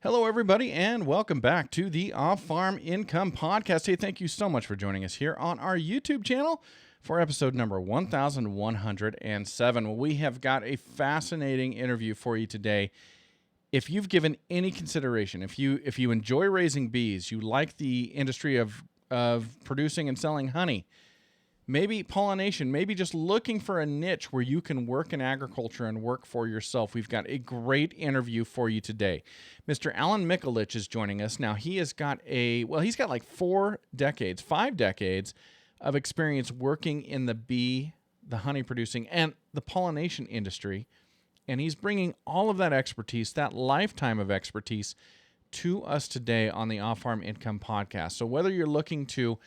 Hello, everybody, and welcome back to the Off-Farm Income Podcast. Hey, thank you so much for joining us here on our YouTube channel for episode number 1107. Well, we have got a fascinating interview for you today. If you've given any consideration, if you enjoy raising bees, you like the industry of producing and selling honey, maybe pollination, maybe just looking for a niche where you can work in agriculture and work for yourself, we've got a great interview for you today. Mr. Alan Mikolich is joining us. Now, he's got like 5 decades of experience working in the honey producing, and the pollination industry. And he's bringing all of that expertise, that lifetime of expertise, to us today on the Off-Farm Income Podcast. So whether you're looking to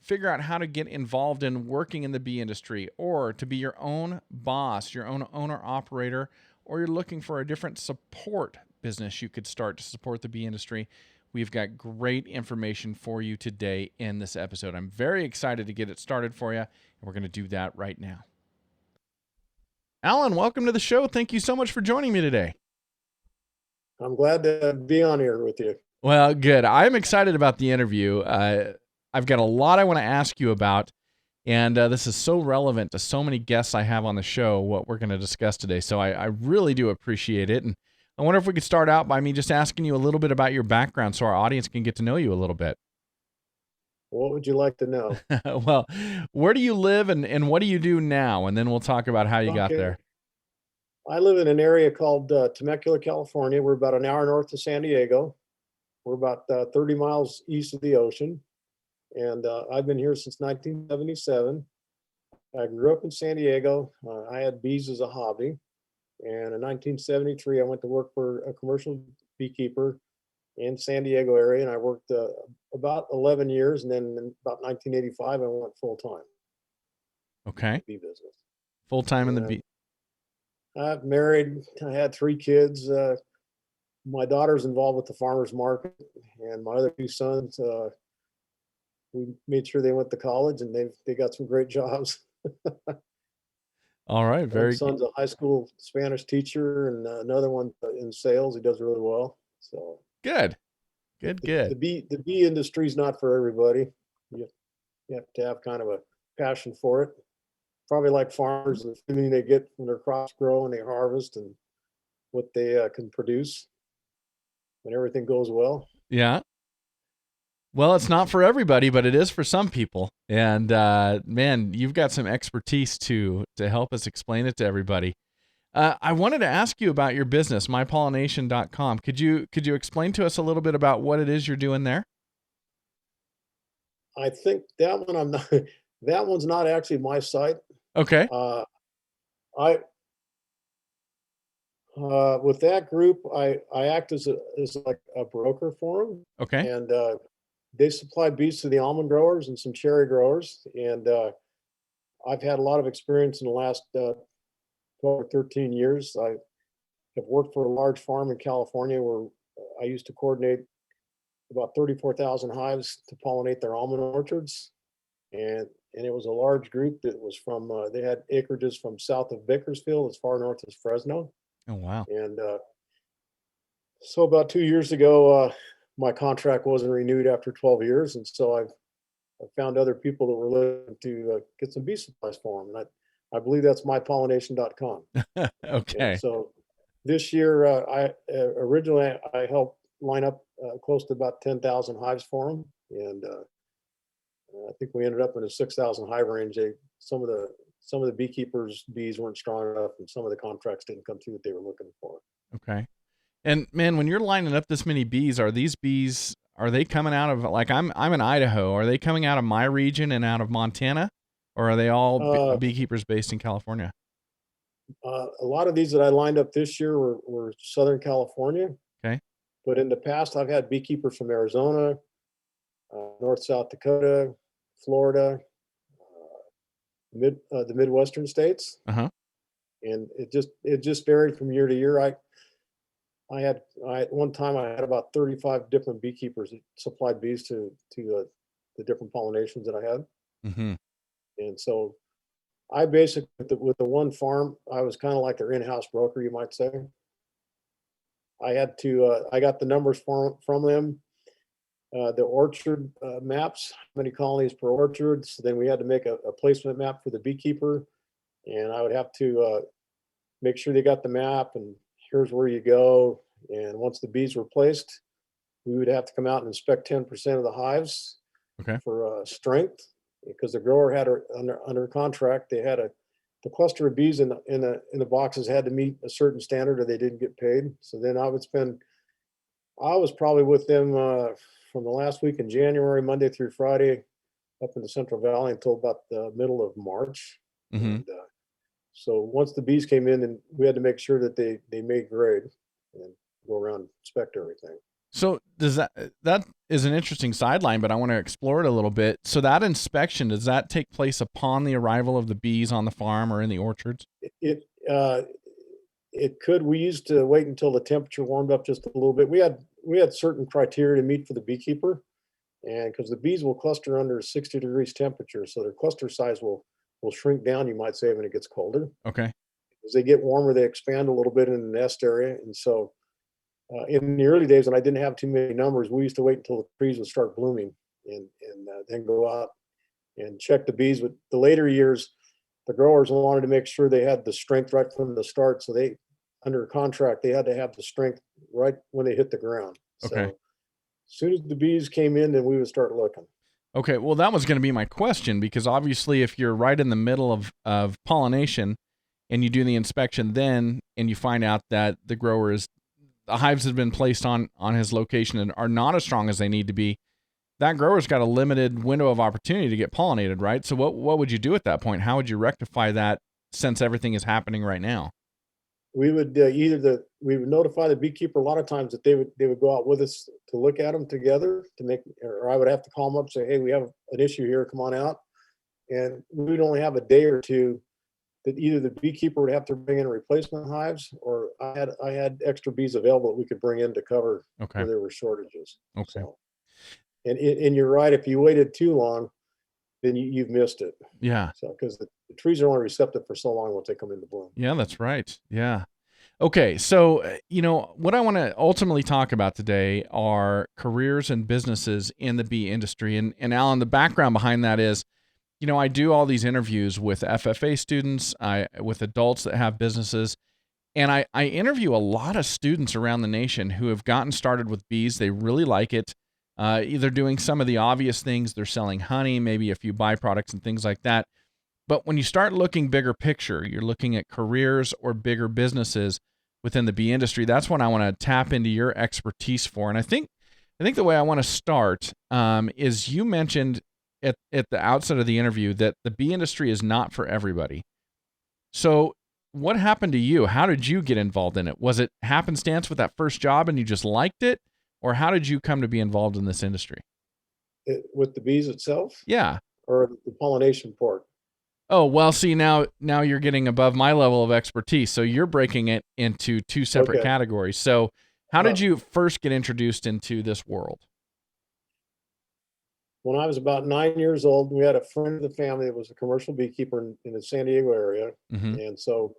figure out how to get involved in working in the bee industry, or to be your own boss, your own owner-operator, or you're looking for a different support business you could start to support the bee industry, we've got great information for you today in this episode. I'm very excited to get it started for you, and we're going to do that right now. Alan, welcome to the show. Thank you so much for joining me today. I'm glad to be on here with you. Well, good. I'm excited about the interview. I've got a lot I want to ask you about, and this is so relevant to so many guests I have on the show, what we're going to discuss today. So I really do appreciate it. And I wonder if we could start out by me just asking you a little bit about your background so our audience can get to know you a little bit. What would you like to know? Well, where do you live and what do you do now? And then we'll talk about how you got there. I live in an area called Temecula, California. We're about an hour north of San Diego. We're about 30 miles east of the ocean. And I've been here since 1977. I grew up in San Diego. I had bees as a hobby. And in 1973, I went to work for a commercial beekeeper in San Diego area. And I worked about 11 years. And then in about 1985, I went full time. Okay. Bee business. Full time in the bee. I'm married. I had 3 kids. My daughter's involved with the farmers market. And my other 2 sons, we made sure they went to college, and they got some great jobs. All right, One son's a high school Spanish teacher, and another one in sales. He does really well. So good. The bee industry is not for everybody. You have to have kind of a passion for it. Probably like farmers, the feeling they get when their crops grow and they harvest, and what they can produce when everything goes well. Yeah. Well, it's not for everybody, but it is for some people. And man, you've got some expertise to help us explain it to everybody. I wanted to ask you about your business, mypollination.com. Could you explain to us a little bit about what it is you're doing there? I think that one that one's not actually my site. Okay. With that group, I act as like a broker for them. Okay. And they supply bees to the almond growers and some cherry growers. And I've had a lot of experience in the last 12 or 13 years. I have worked for a large farm in California where I used to coordinate about 34,000 hives to pollinate their almond orchards. And it was a large group that was from, they had acreages from south of Bakersfield as far north as Fresno. Oh, wow. And so about 2 years ago, my contract wasn't renewed after 12 years. And so I found other people that were looking to get some bee supplies for them. And I believe that's mypollination.com. Okay. And so this year, originally I helped line up close to about 10,000 hives for them. And I think we ended up in a 6,000 hive range. Some of the beekeepers' bees weren't strong enough, and some of the contracts didn't come through that they were looking for. Okay. And man, when you're lining up this many bees, are they coming out of, like, I'm in Idaho. Are they coming out of my region and out of Montana, or are they all beekeepers based in California? A lot of these that I lined up this year were Southern California. Okay. But in the past, I've had beekeepers from Arizona, North South Dakota, Florida, the Midwestern states. Uh-huh. And it just varied from year to year. One time I had about 35 different beekeepers that supplied bees to the different pollinations that I had. Mm-hmm. And so I basically, with the one farm, I was kind of like their in-house broker, you might say. I had to, I got the numbers from them, the orchard maps, how many colonies per orchard. So then we had to make a placement map for the beekeeper, and I would have to make sure they got the map and here's where you go. And once the bees were placed, we would have to come out and inspect 10% of the hives Okay. for strength, because the grower had under contract. They had the cluster of bees in the boxes had to meet a certain standard or they didn't get paid. So then I was probably with them from the last week in January, Monday through Friday, up in the Central Valley until about the middle of March. Hmm. And so once the bees came in, and we had to make sure that they made grade and go around and inspect everything. So does that is an interesting sideline, but I want to explore it a little bit. So that inspection, does that take place upon the arrival of the bees on the farm or in the orchards? It it could. We used to wait until the temperature warmed up just a little bit. We had certain criteria to meet for the beekeeper, and because the bees will cluster under 60 degrees temperature, so their cluster size will shrink down, you might say, when it gets colder. Okay. As they get warmer, they expand a little bit in the nest area, and so in the early days when I didn't have too many numbers, we used to wait until the trees would start blooming, and then go out and check the bees. But the later years, the growers wanted to make sure they had the strength right from the start. So they, under contract, they had to have the strength right when they hit the ground. Okay. So as soon as the bees came in, then we would start looking. Okay. Well, that was going to be my question, because obviously if you're right in the middle of pollination and you do the inspection then, and you find out that the hives have been placed on his location and are not as strong as they need to be, that grower's got a limited window of opportunity to get pollinated, right? So what would you do at that point? How would you rectify that, since everything is happening right now? We would we would notify the beekeeper a lot of times that they would go out with us to look at them together to make, or I would have to call them up and say, hey, we have an issue here, come on out. And we would only have a day or two that either the beekeeper would have to bring in replacement hives, or I had extra bees available that we could bring in to cover Okay. where there were shortages. Okay. So, and you're right, if you waited too long, then you've missed it. Yeah. So because the trees are only receptive for so long once they come into bloom. Yeah, that's right. Yeah. Okay. So, what I want to ultimately talk about today are careers and businesses in the bee industry. And Alan, the background behind that is, I do all these interviews with FFA students, with adults that have businesses, and I interview a lot of students around the nation who have gotten started with bees. They really like it. Either doing some of the obvious things, they're selling honey, maybe a few byproducts and things like that. But when you start looking bigger picture, you're looking at careers or bigger businesses within the bee industry. That's when I want to tap into your expertise for. And I think the way I want to start is, you mentioned at the outset of the interview that the bee industry is not for everybody. So what happened to you? How did you get involved in it? Was it happenstance with that first job and you just liked it? Or how did you come to be involved in this industry? With the bees itself, Yeah. or the pollination part? Oh, well, see, now you're getting above my level of expertise. So you're breaking it into two separate Okay. categories. So how Uh, did you first get introduced into this world? when I was about 9 years old, we had a friend of the family that was a commercial beekeeper in the San Diego area. Mm-hmm. And so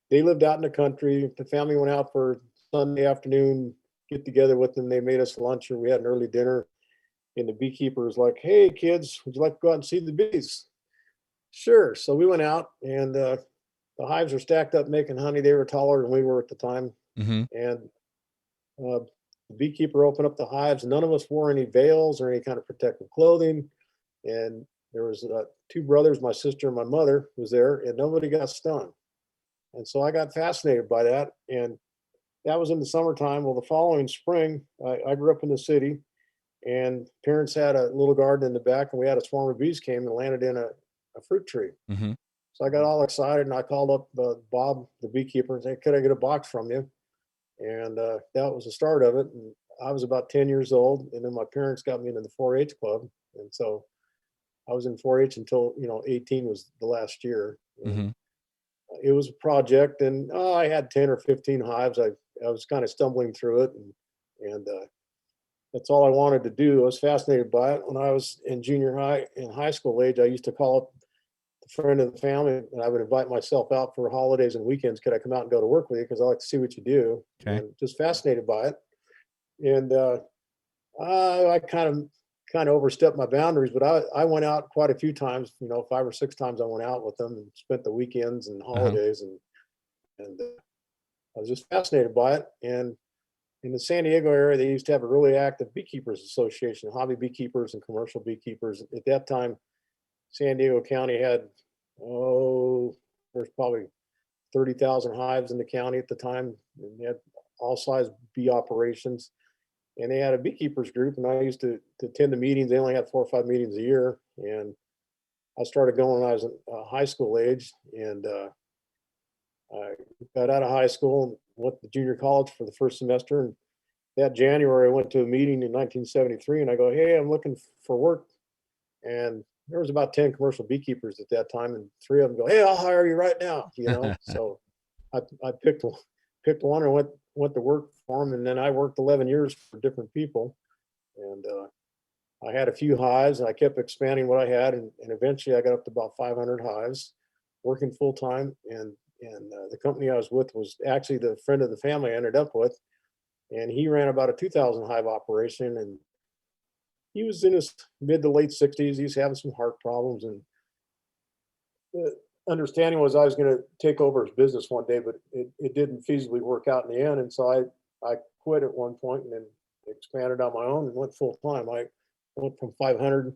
they lived out in the country. The family went out for Sunday afternoon, get together with them. They made us lunch, or we had an early dinner. And the beekeeper was like, hey, kids, would you like to go out and see the bees? Sure. So we went out, and the hives were stacked up making honey. They were taller than we were at the time. Mm-hmm. And the beekeeper opened up the hives. None of us wore any veils or any kind of protective clothing. And there was two brothers, my sister and my mother was there, and nobody got stung. And so I got fascinated by that. And that was in the summertime. Well, the following spring, I grew up in the city, and parents had a little garden in the back, and we had a swarm of bees came and landed in a fruit tree. Mm-hmm. So I got all excited, and I called up Bob, the beekeeper, and said, could I get a box from you? And that was the start of it. And I was about 10 years old, and then my parents got me into the 4-H club. And so I was in 4-H until, 18 was the last year. Mm-hmm. And it was a project, and I had 10 or 15 hives. I was kind of stumbling through it, and that's all I wanted to do. I was fascinated by it. When I was in junior high and high school age, I used to call up a friend of the family, and I would invite myself out for holidays and weekends. Could I come out and go to work with you? Because I like to see what you do. Okay. And just fascinated by it. And I kind of overstepped my boundaries, but I went out quite a few times. 5 or 6 times I went out with them and spent the weekends and Uh-huh. holidays, and I was just fascinated by it. And in the San Diego area, they used to have a really active beekeepers association, hobby beekeepers and commercial beekeepers. At that time, San Diego County had, there's probably 30,000 hives in the county at the time. And they had all size bee operations. And they had a beekeepers group, and I used to attend the meetings. They only had 4 or 5 meetings a year. And I started going when I was in high school age. And I got out of high school and went to junior college for the first semester. And that January, I went to a meeting in 1973, and I go, "Hey, I'm looking for work." And there was about 10 commercial beekeepers at that time, and 3 of them go, "Hey, I'll hire you right now." So I picked one and went to work for them, and then I worked 11 years for different people, and I had a few hives, and I kept expanding what I had, and eventually I got up to about 500 hives, working full time, and the company I was with was actually the friend of the family I ended up with, and he ran about a 2,000 hive operation, and he was in his mid to late 60s. He was having some heart problems, and the understanding was I was going to take over his business one day, but it didn't feasibly work out in the end. And so I quit at one point and then expanded on my own and went full time. I went from 500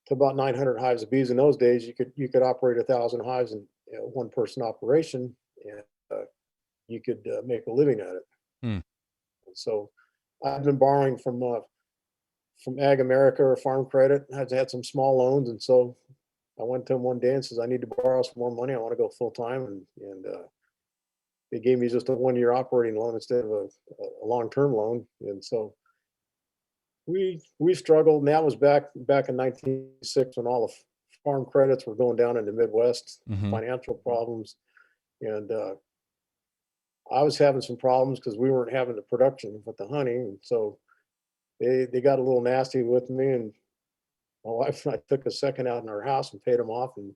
to about 900 hives of bees. In those days, you could operate 1,000 hives in one person operation, and you could make a living at it. Hmm. So I've been borrowing from Ag America or Farm Credit. I've had some small loans, and so I went to him one day and says, "I need to borrow some more money. I want to go full time," and they gave me just a 1 year operating loan instead of a long term loan. And so we struggled, and that was back in 1996 when all the farm credits were going down in the Midwest, Mm-hmm. financial problems, and I was having some problems because we weren't having the production with the honey, and so they got a little nasty with me, and my wife and I took a second out in our house and paid them off, and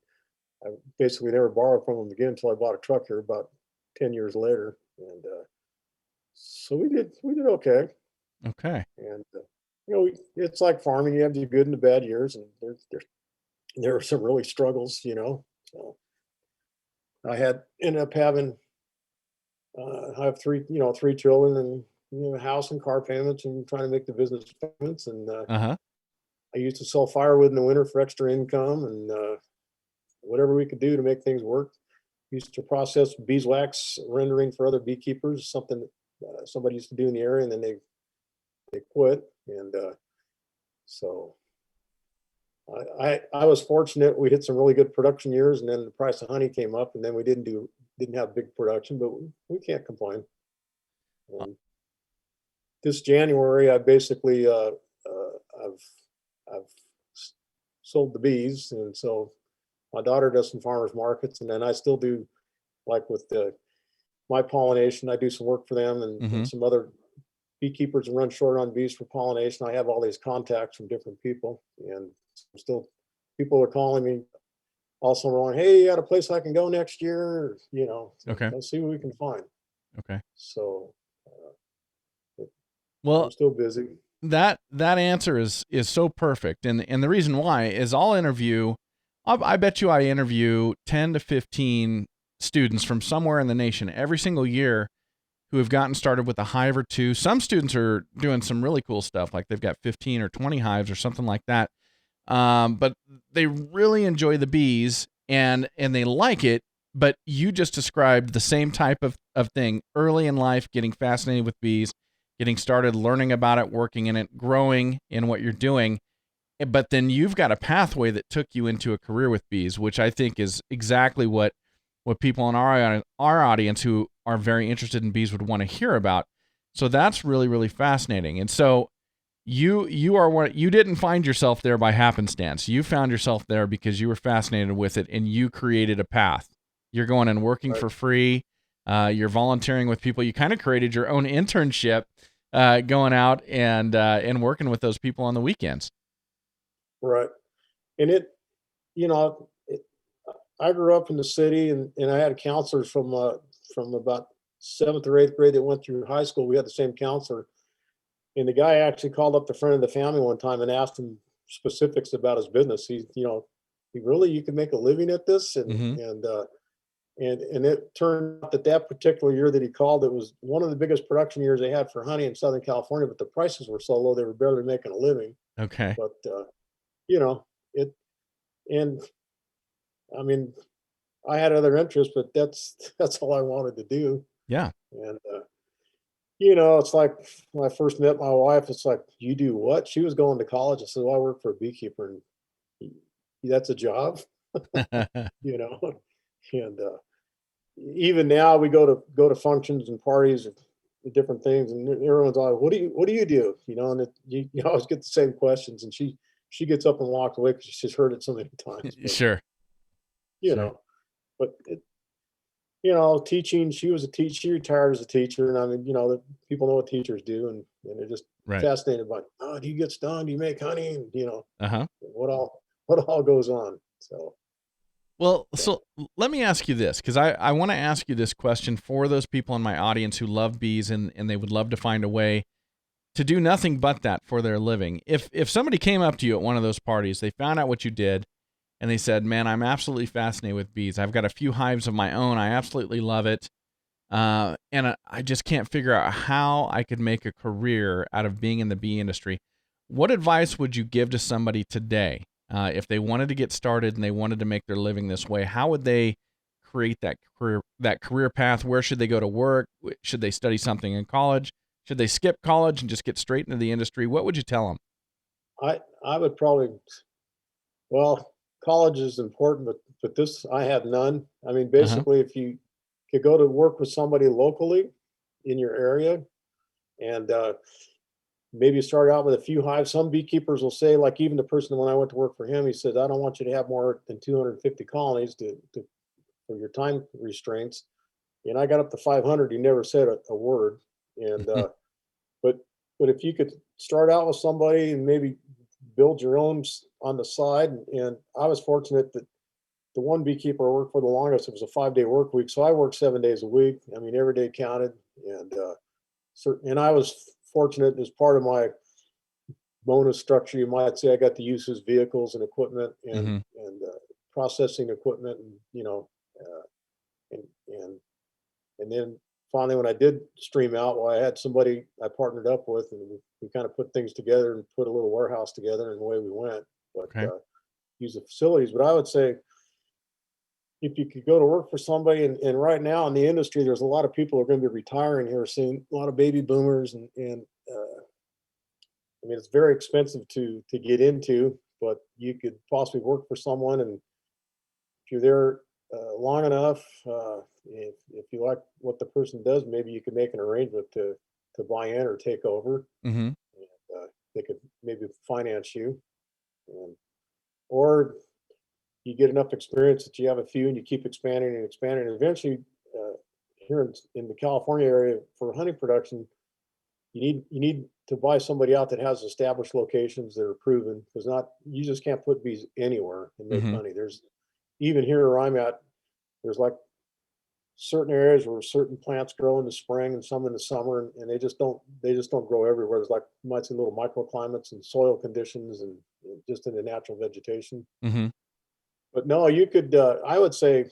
I basically never borrowed from them again until I bought a truck here about 10 years later, and so we did okay, Okay. and it's like farming. You have the good and the bad years, and there are some really struggles. So I ended up having I have three children, and house and car payments, and trying to make the business payments, and Uh-huh. I used to sell firewood in the winter for extra income, and whatever we could do to make things work. Used to process beeswax rendering for other beekeepers, something that somebody used to do in the area, and then they quit. And so I was fortunate. We hit some really good production years, and then the price of honey came up, and then we didn't have big production, but we can't complain. And this January, I basically I've sold the bees, and so my daughter does some farmers markets, and then I still do, like with my pollination. I do some work for them, and, Mm-hmm. and some other beekeepers run short on bees for pollination. I have all these contacts from different people, and still people are calling me all summer long. "Hey, you got a place I can go next year?" So Okay. let's see what we can find. Okay. So Well, I'm still busy. that answer is so perfect, and the reason why is I bet you I interview 10 to 15 students from somewhere in the nation every single year who have gotten started with a hive or two. Some students are doing some really cool stuff, like they've got 15 or 20 hives or something like that. But they really enjoy the bees, and they like it. But you just described the same type of thing early in life, getting fascinated with bees, getting started learning about it, working in it, growing in what you're doing. But then you've got a pathway that took you into a career with bees, which I think is exactly what people in our audience who are very interested in bees would want to hear about. So that's really, really fascinating. And so you didn't find yourself there by happenstance. You found yourself there because you were fascinated with it, and you created a path. You're going and working Right. for free. You're volunteering with people. You kind of created your own internship, going out and working with those people on the weekends. Right. And it, I grew up in the city, and I had counselors from about 7th or 8th grade that went through high school. We had the same counselor, and the guy actually called up the friend of the family one time and asked him specifics about his business. You can make a living at this, Mm-hmm. and it turned out that that particular year that he called, it was one of the biggest production years they had for honey in Southern California, but the prices were so low they were barely making a living. Okay. But you know, it and I mean, I had other interests, but that's all I wanted to do. Yeah. And it's like when I first met my wife, it's like, you do what? She was going to college. I said, well, I work for a beekeeper, and that's a job, you know. And even now, we go to functions and parties and different things, and everyone's like, what do you do? And you always get the same questions, and she gets up and walks away because she's heard it so many times. But Sure. you Sure. know, but teaching. She was a teacher. She retired as a teacher, and I mean, the people know what teachers do, and they're just Right. fascinated by, oh, do you get stung? Do you make honey? And Uh-huh. what all goes on. So Well, yeah. so let me ask you this, because I want to ask you this question for those people in my audience who love bees and they would love to find a way to do nothing but that for their living. If somebody came up to you at one of those parties, they found out what you did, and they said, man, I'm absolutely fascinated with bees. I've got a few hives of my own. I absolutely love it. And I just can't figure out how I could make a career out of being in the bee industry. What advice would you give to somebody today if they wanted to get started and they wanted to make their living this way? How would they create that career path? Where should they go to work? Should they study something in college? Should they skip college and just get straight into the industry? What would you tell them? I would probably, well, college is important, but this, I have none. I mean, Uh-huh. basically, if you could go to work with somebody locally in your area, and maybe start out with a few hives. Some beekeepers will say, like even the person when I went to work for him, he said, I don't want you to have more than 250 colonies for your time restraints. And I got up to 500. He never said a word. And but but if you could start out with somebody and maybe build your own on the side. And I was fortunate that the one beekeeper I worked for the longest, it was a 5-day work week. So I worked 7 days a week. I mean, every day counted. And and I was fortunate as part of my bonus structure, you might say. I got to use his vehicles and equipment and Mm-hmm. processing equipment, and and and and then finally, when I did stream out, well, I had somebody I partnered up with, and we kind of put things together and put a little warehouse together, and away we went. But Okay. use the facilities. But I would say, if you could go to work for somebody, and right now in the industry, there's a lot of people who are going to be retiring here soon. A lot of baby boomers, and I mean, it's very expensive to get into, but you could possibly work for someone, and if you're there long enough, if you like what the person does, maybe you could make an arrangement to buy in or take over. Mm-hmm. And, they could maybe finance you, and, or you get enough experience that you have a few, and you keep expanding and expanding. And eventually, uh, here in the California area for honey production, you need to buy somebody out that has established locations that are proven, because not you just can't put bees anywhere and make Mm-hmm. honey. There's even here where I'm at, there's like certain areas where certain plants grow in the spring and some in the summer, and they just don't grow everywhere. There's like, you might see little microclimates and soil conditions, and just in the natural vegetation. Mm-hmm. But no, you could, I would say,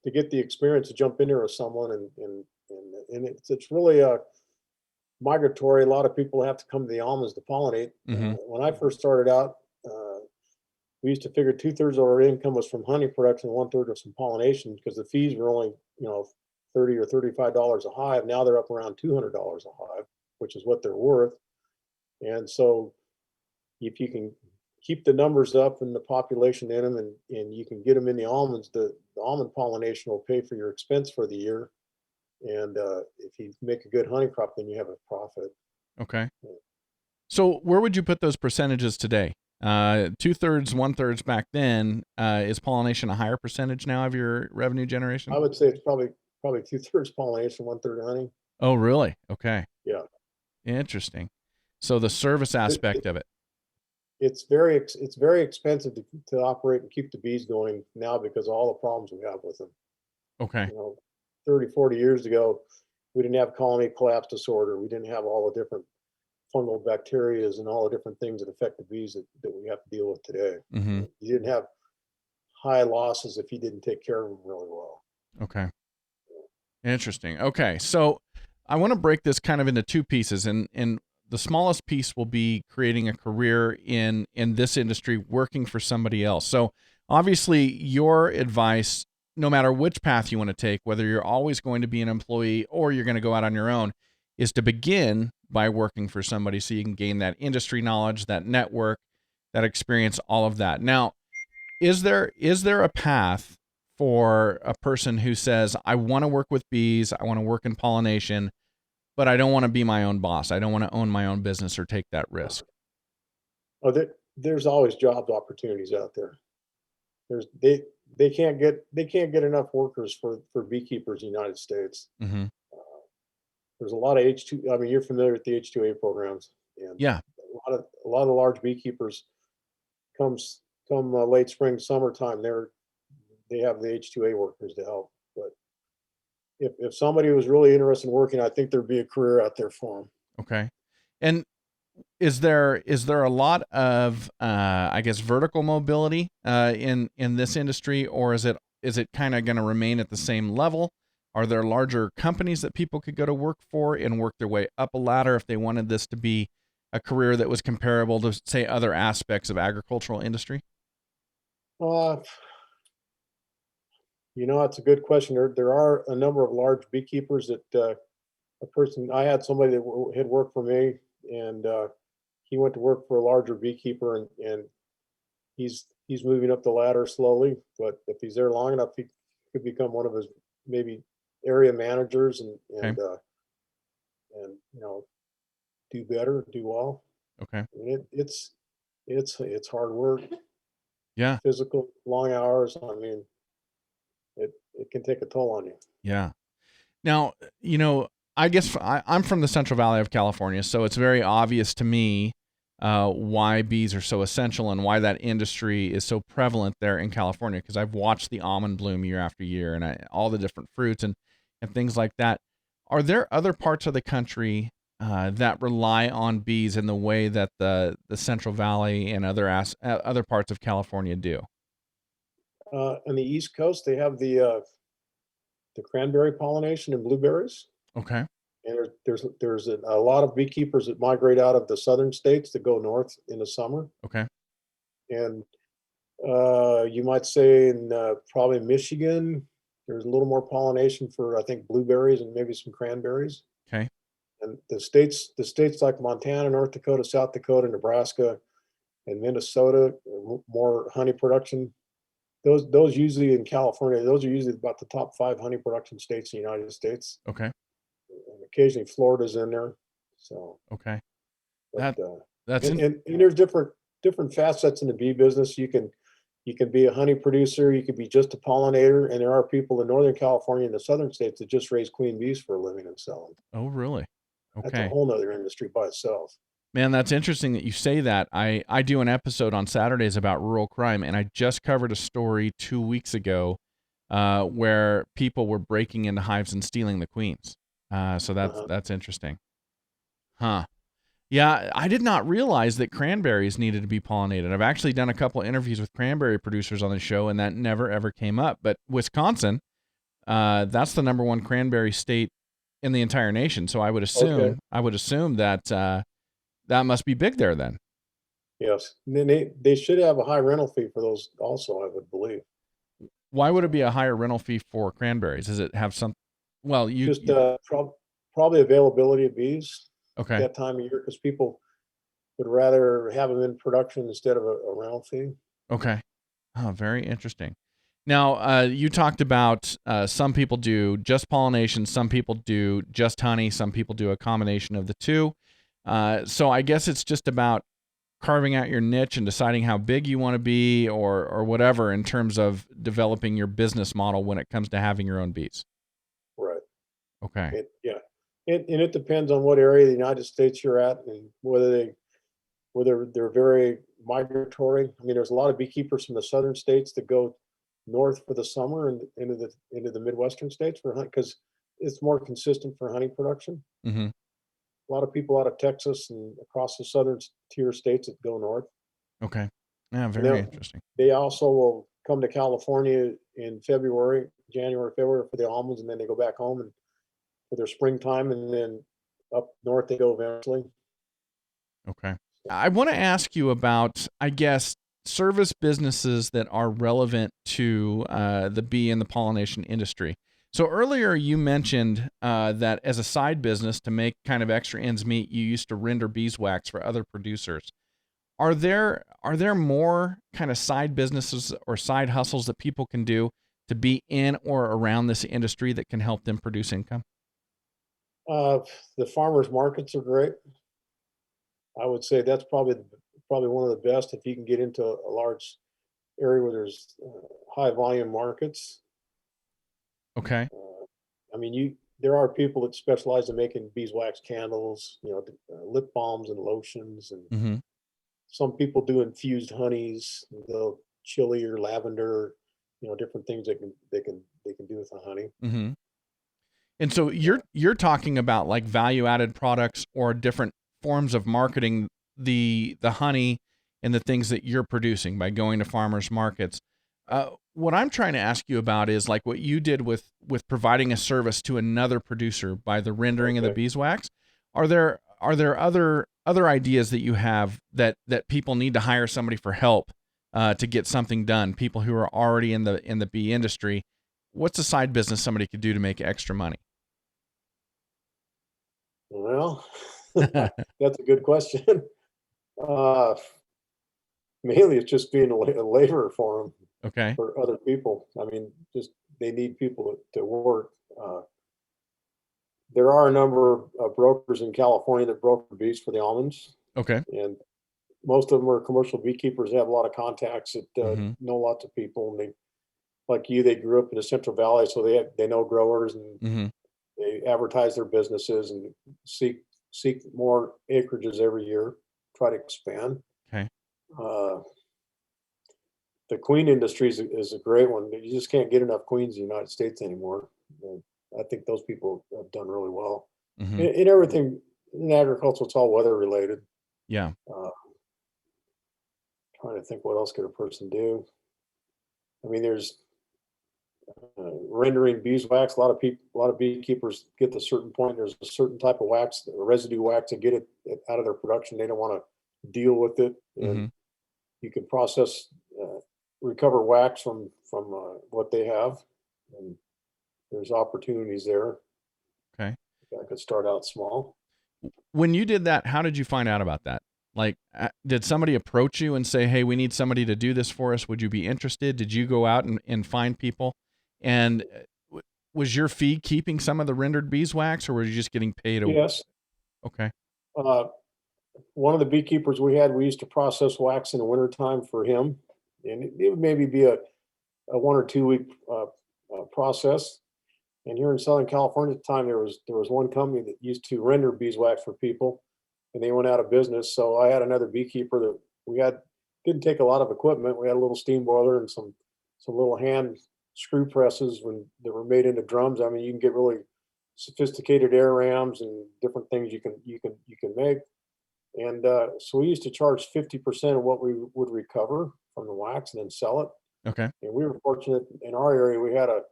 to get the experience to jump in there with someone, and it's really migratory. A lot of people have to come to the almonds to pollinate. Mm-hmm. When I first started out, uh, we used to figure 2/3 of our income was from honey production, 1/3 was from pollination, because the fees were only, 30 or $35 a hive. Now they're up around $200 a hive, which is what they're worth. And so if you can keep the numbers up and the population in them, and you can get them in the almonds, the almond pollination will pay for your expense for the year. And if you make a good honey crop, then you have a profit. Okay. So where would you put those percentages today? 2/3, 1/3 back then. Is pollination a higher percentage now of your revenue generation? I would say it's probably 2/3 pollination, 1/3 honey. Oh, really? Okay. Yeah. Interesting. So the service It, aspect it, of it. it's very expensive to operate and keep the bees going now because of all the problems we have with them. Okay. You know, 30, 40 years ago, we didn't have colony collapse disorder. We didn't have all the different fungal bacterias and all the different things that affect the bees that we have to deal with today. Mm-hmm. You didn't have high losses if you didn't take care of them really well. Okay. Interesting. Okay. So I want to break this kind of into two pieces, and the smallest piece will be creating a career in this industry, working for somebody else. So obviously your advice, no matter which path you want to take, whether you're always going to be an employee or you're going to go out on your own, is to begin by working for somebody so you can gain that industry knowledge, that network, that experience, all of that. Now, is there a path for a person who says, I want to work with bees, I want to work in pollination, but I don't want to be my own boss. I don't want to own my own business or take that risk? Oh, there's always job opportunities out there. They can't get enough workers for beekeepers in the United States. Mm-hmm. There's a lot of H2. I mean, you're familiar with the H2A programs, and Yeah. a lot of the large beekeepers comes come late spring, summertime. They have the H2A workers to help. But if somebody was really interested in working, I think there'd be a career out there for them. Okay. And is there a lot of I guess vertical mobility in this industry, or is it kind of going to remain at the same level? Are there larger companies that people could go to work for and work their way up a ladder if they wanted this to be a career that was comparable to, say, other aspects of agricultural industry? Uh, it's a good question. There are a number of large beekeepers that I had somebody that had worked for me, and he went to work for a larger beekeeper, and he's moving up the ladder slowly. But if he's there long enough, he could become one of his maybe area managers and Okay. and do better, do well. Okay. I mean, it's hard work, Yeah. physical, long hours. I mean, it can take a toll on you. Yeah. Now, I guess I'm from the Central Valley of California, so it's very obvious to me why bees are so essential and why that industry is so prevalent there in California, because I've watched the almond bloom year after year and all the different fruits and things like that. Are there other parts of the country that rely on bees in the way that the Central Valley and other parts of California do? On the East Coast, they have the cranberry pollination and blueberries. Okay. And there's a lot of beekeepers that migrate out of the southern states to go north in the summer. Okay. And you might say in probably Michigan, there's a little more pollination for I think blueberries and maybe some cranberries. Okay. And the states like Montana, North Dakota, South Dakota, Nebraska, and Minnesota, more honey production. Those usually in California, those are usually about the top 5 honey production states in the United States. Okay. And occasionally Florida's in there. So, Okay. but That that's and there's different facets in the bee business. You can be a honey producer, you could be just a pollinator, and there are people in Northern California and the southern states that just raise queen bees for a living and sell them. Oh, really? That's a Okay. whole nother industry by itself. Man, that's interesting that you say that. I do an episode on Saturdays about rural crime, and I just covered a story 2 weeks ago where people were breaking into hives and stealing the queens. So Uh-huh. that's interesting. Huh. Yeah, I did not realize that cranberries needed to be pollinated. I've actually done a couple of interviews with cranberry producers on the show, and that never ever came up. But Wisconsin, that's the number one cranberry state in the entire nation. So Okay. I would assume that that must be big there then. Yes. And then they should have a high rental fee for those also, I would believe. Why would it be a higher rental fee for cranberries? Does it have some? Well, Just probably availability of bees at okay, that time of year because people would rather have them in production instead of a rental fee. okay. Oh, very interesting. Now, you talked about some people do just pollination, some people do just honey, some people do a combination of the two. So I guess it's just about carving out your niche and deciding how big you want to be, or whatever, in terms of developing your business model when it comes to having your own bees. Right. Okay. Yeah. And it depends on what area of the United States you're at and whether they're very migratory. I mean, there's a lot of beekeepers from the southern states that go north for the summer and into the Midwestern states for hunt because it's more consistent for honey production. Mm-hmm. A lot of people out of Texas and across the southern tier states that go north. Okay. Yeah, And very interesting. they also will come to California in January, February for the almonds, and then they go back home and for their springtime, and then up north they go eventually. Okay. I want to ask you about, I guess, service businesses that are relevant to the bee and the pollination industry. So earlier you mentioned that as a side business to make kind of extra ends meet, you used to render beeswax for other producers. Are there more kind of side businesses or side hustles that people can do to be in or around this industry that can help them produce income? The farmers markets are great. I would say that's probably one of the best if you can get into a large area where there's high volume markets. Okay. I mean, there are people that specialize in making beeswax candles, lip balms and lotions, and Mm-hmm. some people do infused honeys, chili or lavender, different things they can do with the honey. Mm-hmm. And so you're talking about like value added products or different forms of marketing the honey and the things that you're producing by going to farmers markets. What I'm trying to ask you about is like what you did with providing a service to another producer by the rendering of the beeswax. Are there other ideas that you have that people need to hire somebody for help to get something done? People who are already in the bee industry. What's a side business somebody could do to make extra money? Well, that's a good question. Uh, Mainly, it's just being a laborer for them, Okay. for other people. I mean, just they need people to work. There are a number of brokers in California that broker bees for the almonds, Okay. and most of them are commercial beekeepers. They have a lot of contacts that Mm-hmm. know lots of people, and they grew up in the Central Valley, so they know growers, and Mm-hmm. they advertise their businesses and seek more acreages every year, try to expand. Okay. Uh, the queen industry is a great one. You just can't get enough queens in the United States anymore. I think those people have done really well. Mm-hmm. In everything in agriculture, it's all weather related. Yeah. Trying to think what else could a person do. I mean, there's rendering beeswax. A lot of beekeepers get to a certain point. There's a certain type of wax, a residue wax, and get it out of their production. They don't want to deal with it, and Mm-hmm. you can process, recover wax from what they have, and there's opportunities there. Okay. I could start out small. When you did that, how did you find out about that? Like, did somebody approach you and say, "Hey, we need somebody to do this for us. Would you be interested?" Did you go out and find people? And was your fee keeping some of the rendered beeswax, or were you just getting paid? Yes. Okay. Uh, One of the beekeepers we used to process wax in the wintertime for him, and it would maybe be a 1 or 2 week process. And here in Southern California at the time, there was one company that used to render beeswax for people, and they went out of business. So I had another beekeeper that didn't take a lot of equipment. We had a little steam boiler and some little hand screw presses that were made into drums. I mean, you can get really sophisticated air rams and different things you can make. And so we used to charge 50% of what we would recover from the wax and then sell it. Okay. And we were fortunate in our area. We had a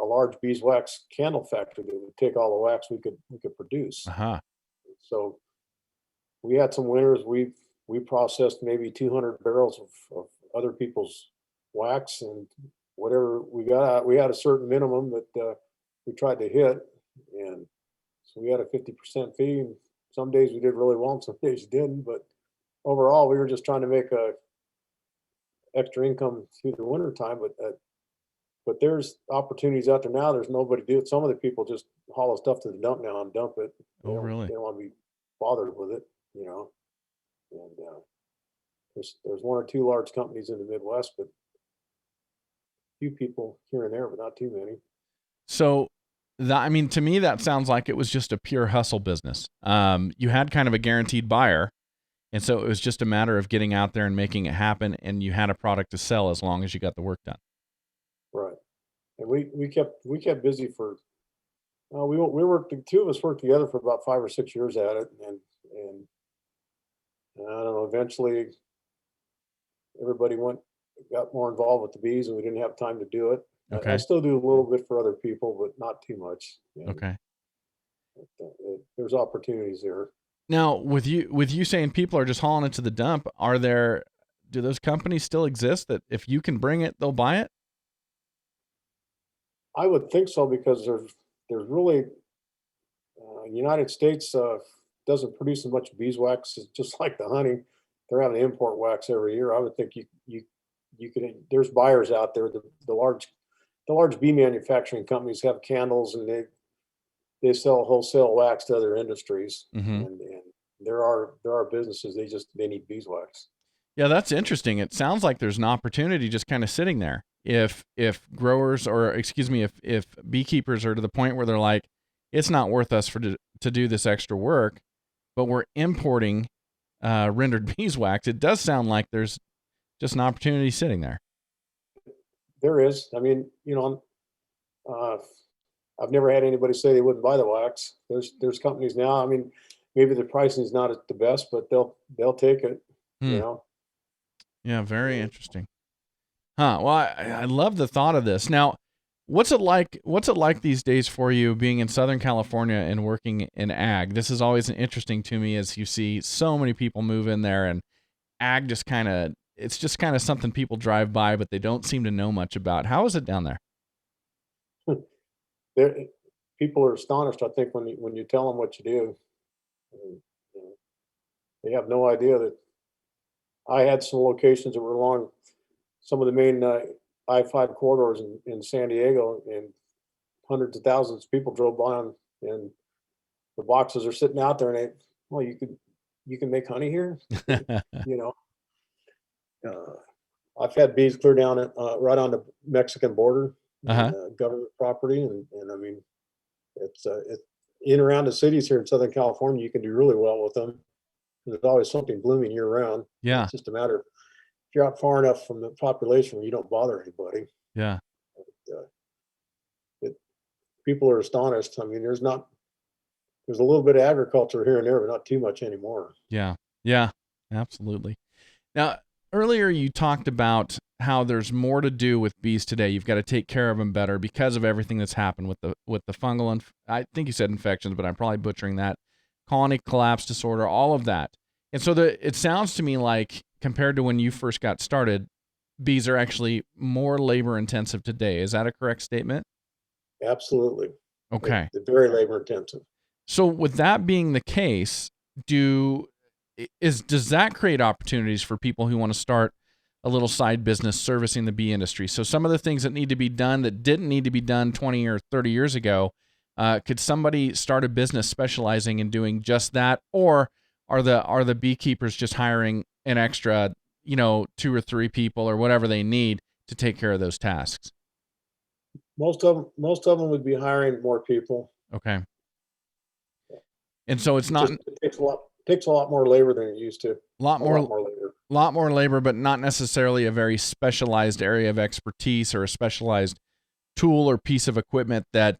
large beeswax candle factory that would take all the wax we could produce. Uh-huh. So we had some winters. We processed maybe 200 barrels of other people's wax, and whatever we got out, we had a certain minimum that we tried to hit, and so we had a 50% fee. And some days we did really well, and some days we didn't. But overall, we were just trying to make a extra income through the winter time. But there's opportunities out there now. There's nobody to do it. Some of the people just haul the stuff to the dump now and dump it. Oh, really? They don't want to be bothered with it, And there's 1 or 2 large companies in the Midwest, but a few people here and there, but not too many. So, to me, that sounds like it was just a pure hustle business. You had kind of a guaranteed buyer, And so it was just a matter of getting out there and making it happen, and you had a product to sell as long as you got the work done. Right. And we kept busy for we worked, the two of us worked together for about 5 or 6 years at it, and I don't know, eventually everybody got more involved with the bees, and we didn't have time to do it. I Okay. still do a little bit for other people, but not too much. And Okay. there's opportunities there. Now, with you saying people are just hauling it to the dump, do those companies still exist that if you can bring it, they'll buy it? I would think so, because there's really United States doesn't produce as much beeswax as just like the honey. They're having to import wax every year. I would think you could. There's buyers out there. The large bee manufacturing companies have candles, and they sell wholesale wax to other industries, Mm-hmm. and there are businesses, they need beeswax. Yeah, that's interesting. It sounds like there's an opportunity just kind of sitting there. If growers, or excuse me, if beekeepers are to the point where they're like, it's not worth us to do this extra work, but we're importing rendered beeswax, it does sound like there's just an opportunity sitting there. There is. I mean, uh, I've never had anybody say they wouldn't buy the wax. There's companies now. I mean, maybe the pricing is not at the best, but they'll take it. You Hmm. know. Yeah, very Uh, interesting. Huh. Well, I love the thought of this. Now, what's it like? What's it like these days for you being in Southern California and working in ag? This is always interesting to me as you see so many people move in there, and ag it's just kind of something people drive by, but they don't seem to know much about. How is it down there? there- People are astonished, I think, when you tell them what you do. And, you know, they have no idea that I had some locations that were along some of the main I-5 corridors in San Diego, and hundreds of thousands of people drove by them, and the boxes are sitting out there, and well, you can make honey here, you know. Uh, I've had bees clear down right on the Mexican border, Uh-huh. and government property, and I mean, it's in and around the cities here in Southern California. You can do really well with them. There's always something blooming year round. Yeah. It's just a matter of, if you're out far enough from the population where you don't bother anybody. Yeah. Uh, it, People are astonished. I mean, there's a little bit of agriculture here and there, but not too much anymore. Yeah. Yeah. Absolutely. Now, earlier you talked about how there's more to do with bees today. You've got to take care of them better because of everything that's happened with the fungal and I think you said infections, but I'm probably butchering that. Colony collapse disorder, all of that. And so it sounds to me like compared to when you first got started, bees are actually more labor intensive today. Is that a correct statement? Absolutely. Okay. They're very labor intensive. So with that being the case, does that create opportunities for people who want to start a little side business servicing the bee industry? So some of the things that need to be done that didn't need to be done 20 or 30 years ago, could somebody start a business specializing in doing just that, or are the beekeepers just hiring an extra, 2 or 3 people or whatever they need to take care of those tasks? Most of them would be hiring more people. Okay. And so it's It not just it takes a lot more labor than it used to. a lot A lot more more labor. lot more labor, but not necessarily a very specialized area of expertise or a specialized tool or piece of equipment that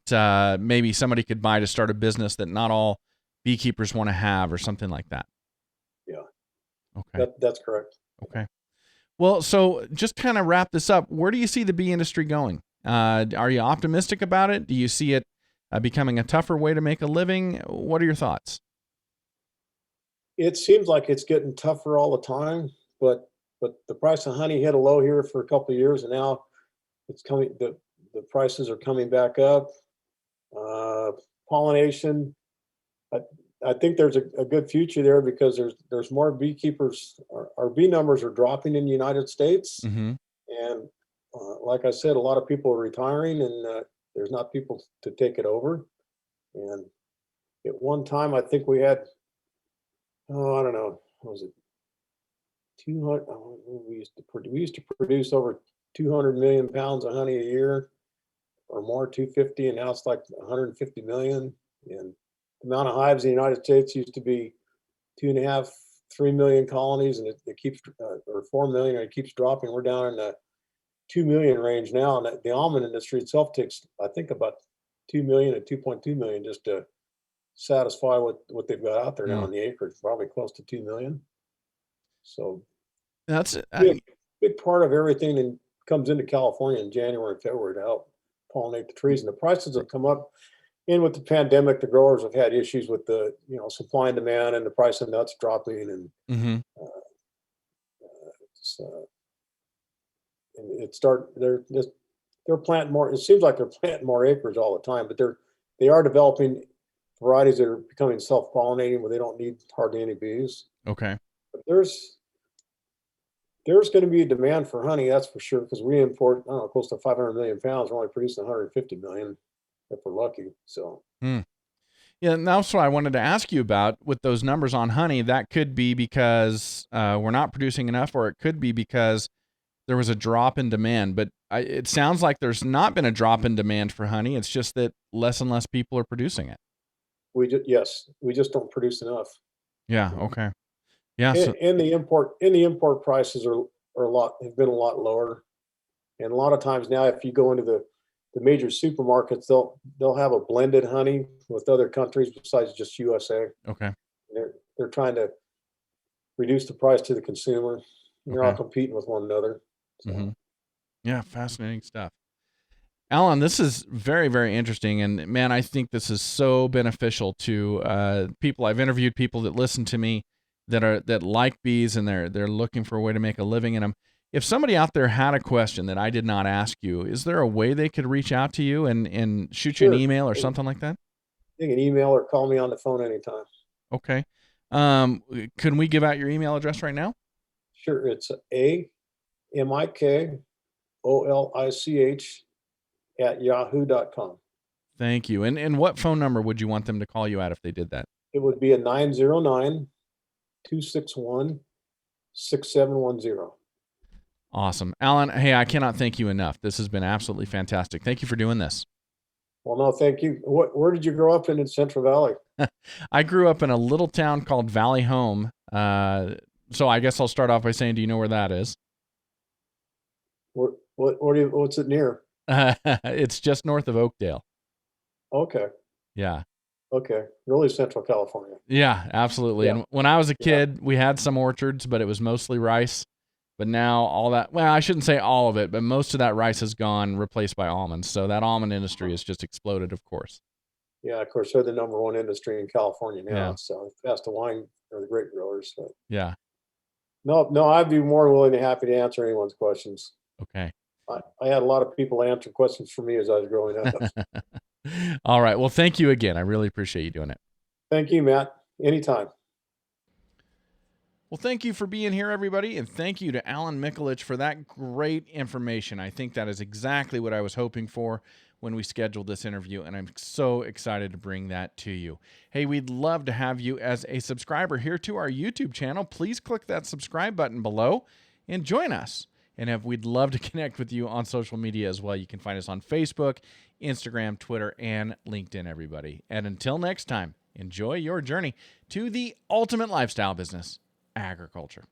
maybe somebody could buy to start a business that not all beekeepers want to have or something like that. Yeah, Okay. that's correct. Okay. Well, so just kind of wrap this up. Where do you see the bee industry going? Are you optimistic about it? Do you see it becoming a tougher way to make a living? What are your thoughts? It seems like it's getting tougher all the time, but the price of honey hit a low here for a couple of years, and now it's coming. The prices are coming back up. Uh, Pollination. I, I think there's a good future there, because there's more beekeepers. Our bee numbers are dropping in the United States, Mm-hmm. and like I said, a lot of people are retiring, and there's not people to take it over. And at one time, I think we had, I don't know, what was it 200? We used to produce over 200 million pounds of honey a year, or more, 250, and now it's like 150 million. And the amount of hives in the United States used to be 2.5, 3 million colonies, and it keeps, or 4 million, and it keeps dropping. We're down in the 2 million range now, and the almond industry itself takes, I think, about 2 million and 2.2 million just to satisfy what they've got out there now Mm. in the acreage, probably close to 2 million. So That's big part of everything that comes into California in January and February to help pollinate the trees, and the prices have come up. And with the pandemic, the growers have had issues with the, supply and demand, and the price of nuts dropping, and mm-hmm. it's, and they're planting more. It seems like they're planting more acres all the time, but they are developing varieties that are becoming self-pollinating where they don't need hardly any bees. Okay. But there's going to be a demand for honey, that's for sure, because we import, I don't know, close to 500 million pounds. We're only producing 150 million if we're lucky. So. Yeah, and that's what I wanted to ask you about with those numbers on honey. That could be because we're not producing enough, or it could be because there was a drop in demand. But it sounds like there's not been a drop in demand for honey. It's just that less and less people are producing it. We just don't produce enough. Yeah. Okay. Yeah. And the import prices have been a lot lower. And a lot of times now, if you go into the major supermarkets, they'll have a blended honey with other countries besides just USA. Okay. They're trying to reduce the price to the consumer. They're all competing with one another. So. Mm-hmm. Yeah, fascinating stuff. Alan, this is very, very interesting, and man, I think this is so beneficial to people. I've interviewed people that listen to me that like bees, and they're looking for a way to make a living in them. If somebody out there had a question that I did not ask you, is there a way they could reach out to you and shoot you an email or something like that? You can email or call me on the phone anytime. Okay. Can we give out your email address right now? Sure. It's AMIKOLICH@yahoo.com. Thank you. And what phone number would you want them to call you at if they did that? It would be a 909-261-6710. Awesome. Alan, hey, I cannot thank you enough. This has been absolutely fantastic. Thank you for doing this. Well, no, thank you. Where did you grow up in Central Valley? I grew up in a little town called Valley Home. So I guess I'll start off by saying, do you know where that is? What's it near? It's just north of Oakdale. Okay. Yeah. Okay. Really Central California. Yeah, absolutely. Yeah. And when I was a kid, we had some orchards, but it was mostly rice. But now all that, well, I shouldn't say all of it, but most of that rice has gone, replaced by almonds. So that almond industry has just exploded, of course. Yeah, of course, they're the number one industry in California now. Yeah. So fast to wine are the grape growers. So. Yeah. No, I'd be more willing and happy to answer anyone's questions. Okay. I had a lot of people answer questions for me as I was growing up. All right. Well, thank you again. I really appreciate you doing it. Thank you, Matt. Anytime. Well, thank you for being here, everybody, and thank you to Alan Mikolich for that great information. I think that is exactly what I was hoping for when we scheduled this interview, and I'm so excited to bring that to you. Hey, we'd love to have you as a subscriber here to our YouTube channel. Please click that subscribe button below and join us. And we'd love to connect with you on social media as well. You can find us on Facebook, Instagram, Twitter, and LinkedIn, everybody. And until next time, enjoy your journey to the ultimate lifestyle business, agriculture.